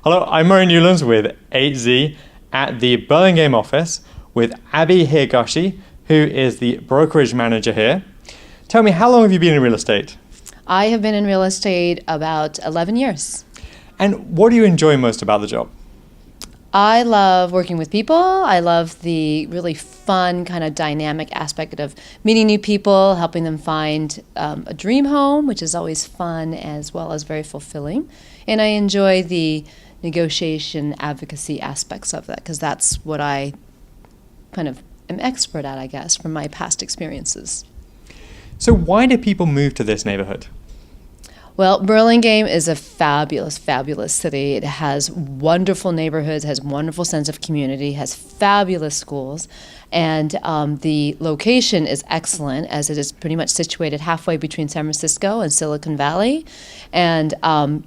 Hello, I'm Murray Newlands with 8Z at the Burlingame office with Abbie Higashi, who is the brokerage manager here. Tell me, how long have you been in real estate? I have been in real estate about 11 years. And what do you enjoy most about the job? I love working with people. I love the really fun kind of dynamic aspect of meeting new people, helping them find a dream home, which is always fun as well as very fulfilling. And I enjoy the negotiation advocacy aspects of that because that's what I kind of am expert at, I guess, from my past experiences. So why do people move to this neighborhood? Well, Burlingame is a fabulous, fabulous city. It has wonderful neighborhoods, has wonderful sense of community, has fabulous schools, and the location is excellent as it is pretty much situated halfway between San Francisco and Silicon Valley. And,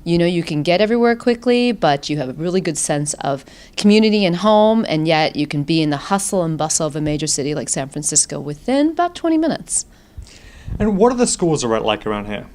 you can get everywhere quickly, but you have a really good sense of community and home, and yet you can be in the hustle and bustle of a major city like San Francisco within about 20 minutes. And what are the schools like around here?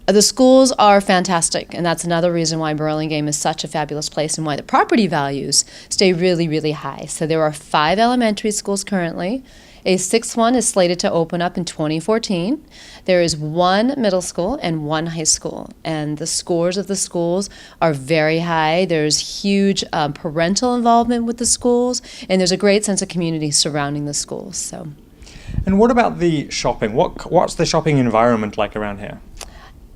The schools are fantastic, and that's another reason why Burlingame is such a fabulous place and why the property values stay really, really high. So there are 5 elementary schools currently. A 6th one is slated to open up in 2014. There is 1 middle school and 1 high school, and the scores of the schools are very high. There's huge parental involvement with the schools, and there's a great sense of community surrounding the schools. So. And what about the shopping? What's the shopping environment like around here?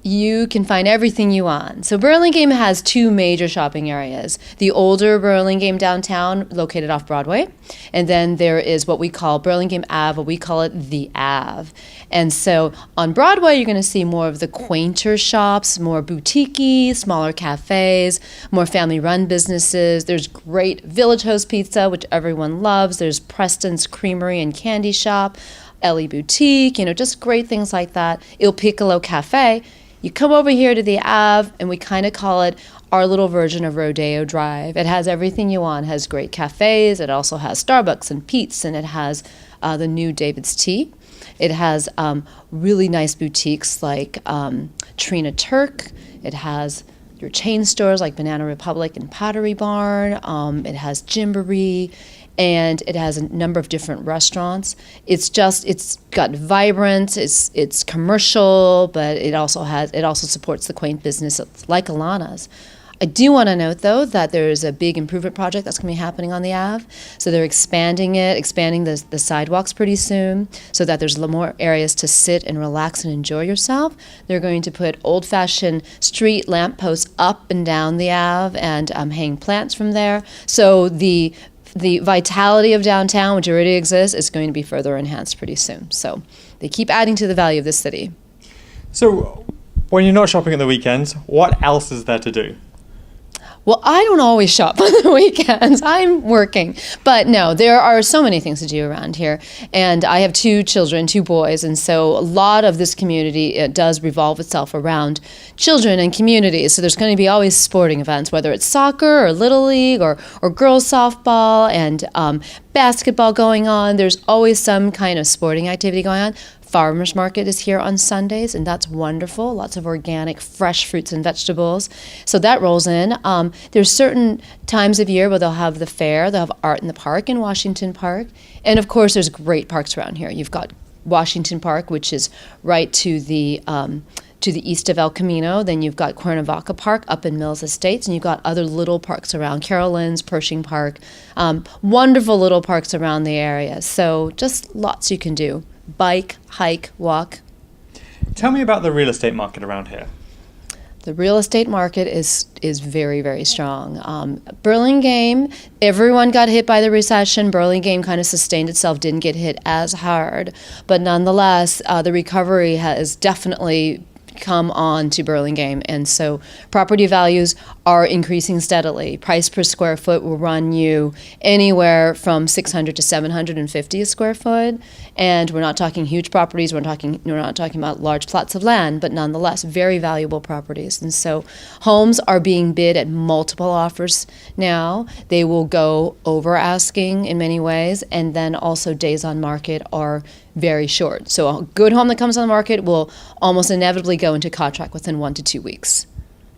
You can find everything you want. So Burlingame has 2 major shopping areas. The older Burlingame downtown, located off Broadway, and then there is what we call Burlingame Ave, or we call it the Ave. And so on Broadway, you're going to see more of the quainter shops, more boutique-y, smaller cafes, more family-run businesses. There's great Village Host Pizza, which everyone loves. There's Preston's Creamery and Candy Shop, Ellie Boutique, just great things like that. Il Piccolo Cafe. You come over here to the Ave, and we kind of call it our little version of Rodeo Drive. It has everything you want. It has great cafes. It also has Starbucks and Pete's, and it has the new David's Tea. It has really nice boutiques like Trina Turk. It has your chain stores like Banana Republic and Pottery Barn. It has Gymboree. And it has a number of different restaurants. It's got vibrant, it's commercial, but it also supports the quaint business like Alana's. I do want to note, though, that there's a big improvement project that's going to be happening on the Ave. So they're expanding the sidewalks pretty soon so that there's a little more areas to sit and relax and enjoy yourself. They're going to put old-fashioned street lamp posts up and down the Ave and hang plants from there. So the vitality of downtown, which already exists, is going to be further enhanced pretty soon. So they keep adding to the value of this city. So when you're not shopping at the weekends, what else is there to do? Well, I don't always shop on the weekends. I'm working. But no, there are so many things to do around here. And I have 2 children, 2 boys, and so a lot of this community, it does revolve itself around children and communities. So there's going to be always sporting events, whether it's soccer or Little League or girls softball and basketball going on. There's always some kind of sporting activity going on. Farmers market is here on Sundays, and that's wonderful. Lots of organic, fresh fruits and vegetables. So that rolls in. There's certain times of year where they'll have the fair. They'll have Art in the Park in Washington Park. And, of course, there's great parks around here. You've got Washington Park, which is right to the east of El Camino. Then you've got Cuernavaca Park up in Mills Estates, and you've got other little parks around, Carolyn's, Pershing Park. Wonderful little parks around the area. So just lots you can do. Bike, hike, walk. Tell me about the real estate market around here. The real estate market is very, very strong. Burlingame, everyone got hit by the recession. Burlingame kind of sustained itself, didn't get hit as hard. But nonetheless, the recovery has definitely come on to Burlingame, and so property values are increasing steadily. Price per square foot will run you anywhere from $600 to $750 a square foot, and we're not talking huge properties. We're not talking about large plots of land, but nonetheless very valuable properties. And so homes are being bid at multiple offers now. They will go over asking in many ways, and then also days on market are very short. So a good home that comes on the market will almost inevitably go into contract within 1 to 2 weeks.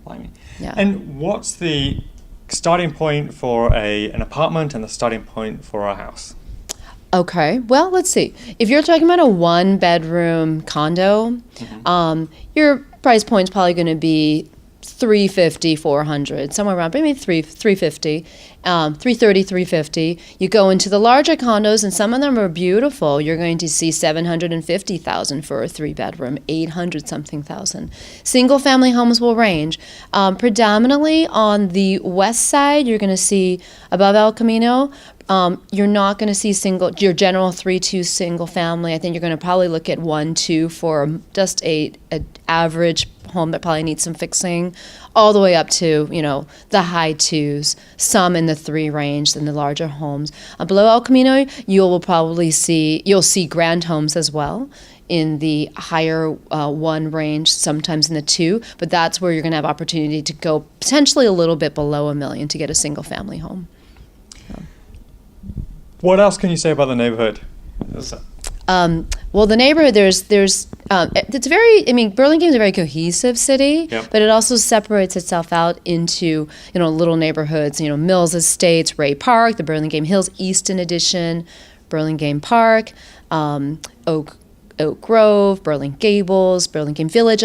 Blimey. Yeah. And what's the starting point for an apartment and the starting point for a house? Okay, well, let's see. If you're talking about a one-bedroom condo, your price point's probably going to be 350, 400, somewhere around maybe 350, 330, 350. You go into the larger condos, and some of them are beautiful. You're going to see 750,000 for a 3-bedroom, 800 something thousand. Single family homes will range. Predominantly on the west side, you're going to see above El Camino. You're not going to see your general 3-2 single family. I think you're going to probably look at 1-2 for just an average home that probably needs some fixing, all the way up to, the high 2s, some in the 3 range in the larger homes. Below El Camino, you'll see grand homes as well in the higher 1 range, sometimes in the 2, but that's where you're going to have opportunity to go potentially a little bit below $1 million to get a single family home. What else can you say about the neighborhood? Well, the neighborhood, it's Burlingame is a very cohesive city, Yep. but it also separates itself out into, little neighborhoods, Mills Estates, Ray Park, the Burlingame Hills Easton Edition, Burlingame Park, Oak Grove, Burlingame Gables, Burlingame Village.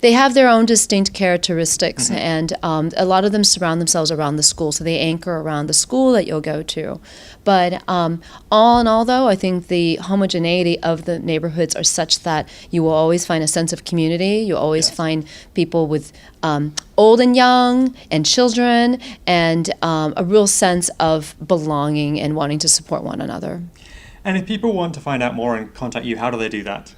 They have their own distinct characteristics, and a lot of them surround themselves around the school, so they anchor around the school that you'll go to. But all in all, though, I think the homogeneity of the neighborhoods are such that you will always find a sense of community. You'll always find people with old and young and children, and a real sense of belonging and wanting to support one another. And if people want to find out more and contact you, how do they do that?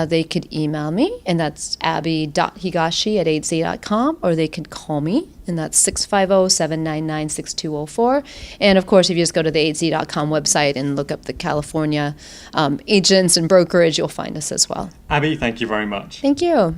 They could email me, and that's abbie.higashi@8z.com, or they could call me, and that's 650-799-6204. And, of course, if you just go to the 8z.com website and look up the California agents and brokerage, you'll find us as well. Abbie, thank you very much. Thank you.